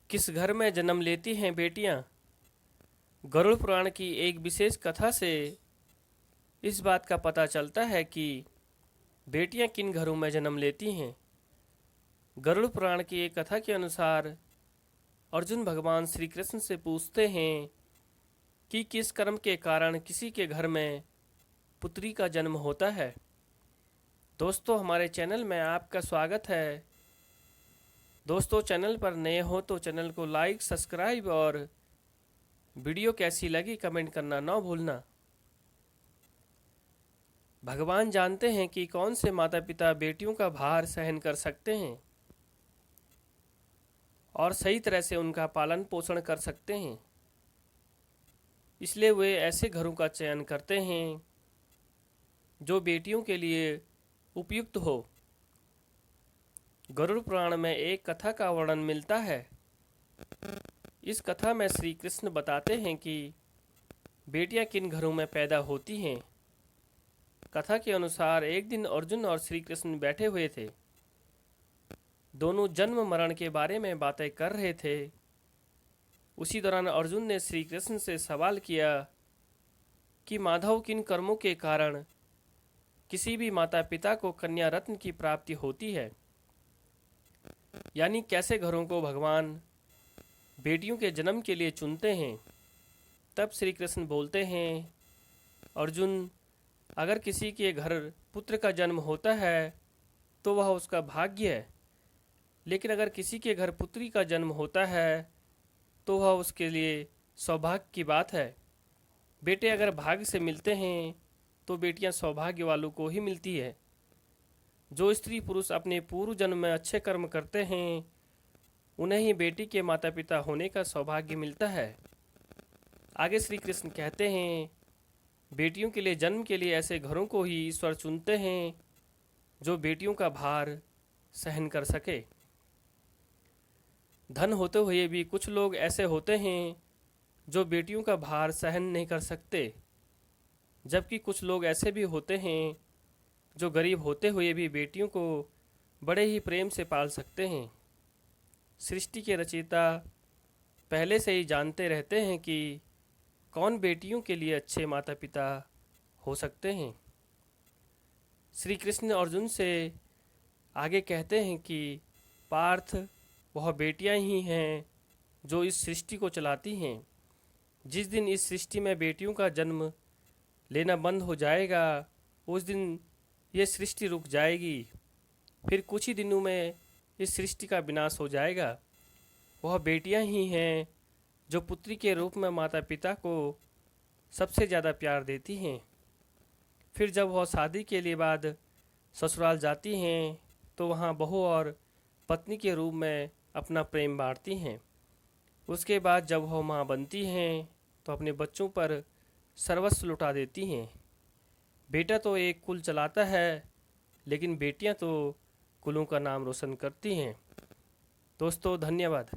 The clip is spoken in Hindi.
किस घर में जन्म लेती हैं बेटियां? गरुड़ पुराण की एक विशेष कथा से इस बात का पता चलता है कि बेटियां किन घरों में जन्म लेती हैं। गरुड़ पुराण की एक कथा के अनुसार अर्जुन भगवान श्री कृष्ण से पूछते हैं कि किस कर्म के कारण किसी के घर में पुत्री का जन्म होता है। दोस्तों, हमारे चैनल में आपका स्वागत है। दोस्तों, चैनल पर नए हो तो चैनल को लाइक, सब्सक्राइब और वीडियो कैसी लगी कमेंट करना ना भूलना। भगवान जानते हैं कि कौन से माता पिता बेटियों का भार सहन कर सकते हैं और सही तरह से उनका पालन पोषण कर सकते हैं, इसलिए वे ऐसे घरों का चयन करते हैं जो बेटियों के लिए उपयुक्त हो। गरुड़ पुराण में एक कथा का वर्णन मिलता है। इस कथा में श्री कृष्ण बताते हैं कि बेटियां किन घरों में पैदा होती हैं। कथा के अनुसार एक दिन अर्जुन और श्री कृष्ण बैठे हुए थे। दोनों जन्म मरण के बारे में बातें कर रहे थे। उसी दौरान अर्जुन ने श्री कृष्ण से सवाल किया कि माधव, किन कर्मों के कारण किसी भी माता पिता को कन्या रत्न की प्राप्ति होती है, यानी कैसे घरों को भगवान बेटियों के जन्म के लिए चुनते हैं। तब श्री कृष्ण बोलते हैं, अर्जुन, अगर किसी के घर पुत्र का जन्म होता है तो वह उसका भाग्य है, लेकिन अगर किसी के घर पुत्री का जन्म होता है तो वह उसके लिए सौभाग्य की बात है। बेटे अगर भाग्य से मिलते हैं तो बेटियां सौभाग्य वालों को ही मिलती है। जो स्त्री पुरुष अपने पूर्व जन्म में अच्छे कर्म करते हैं उन्हें ही बेटी के माता पिता होने का सौभाग्य मिलता है। आगे श्री कृष्ण कहते हैं, बेटियों के लिए जन्म के लिए ऐसे घरों को ही ईश्वर चुनते हैं जो बेटियों का भार सहन कर सके। धन होते हुए भी कुछ लोग ऐसे होते हैं जो बेटियों का भार सहन नहीं कर सकते, जबकि कुछ लोग ऐसे भी होते हैं जो गरीब होते हुए भी बेटियों को बड़े ही प्रेम से पाल सकते हैं। सृष्टि के रचयिता पहले से ही जानते रहते हैं कि कौन बेटियों के लिए अच्छे माता पिता हो सकते हैं। श्री कृष्ण अर्जुन से आगे कहते हैं कि पार्थ, वह बेटियां ही हैं जो इस सृष्टि को चलाती हैं। जिस दिन इस सृष्टि में बेटियों का जन्म लेना बंद हो जाएगा उस दिन ये सृष्टि रुक जाएगी। फिर कुछ ही दिनों में इस सृष्टि का विनाश हो जाएगा। वह बेटियां ही हैं जो पुत्री के रूप में माता पिता को सबसे ज़्यादा प्यार देती हैं। फिर जब वह शादी के लिए बाद ससुराल जाती हैं तो वहाँ बहू और पत्नी के रूप में अपना प्रेम बांटती हैं। उसके बाद जब वह माँ बनती हैं तो अपने बच्चों पर सर्वस्व लुटा देती हैं। बेटा तो एक कुल चलाता है, लेकिन बेटियां तो कुलों का नाम रोशन करती हैं। दोस्तों, धन्यवाद।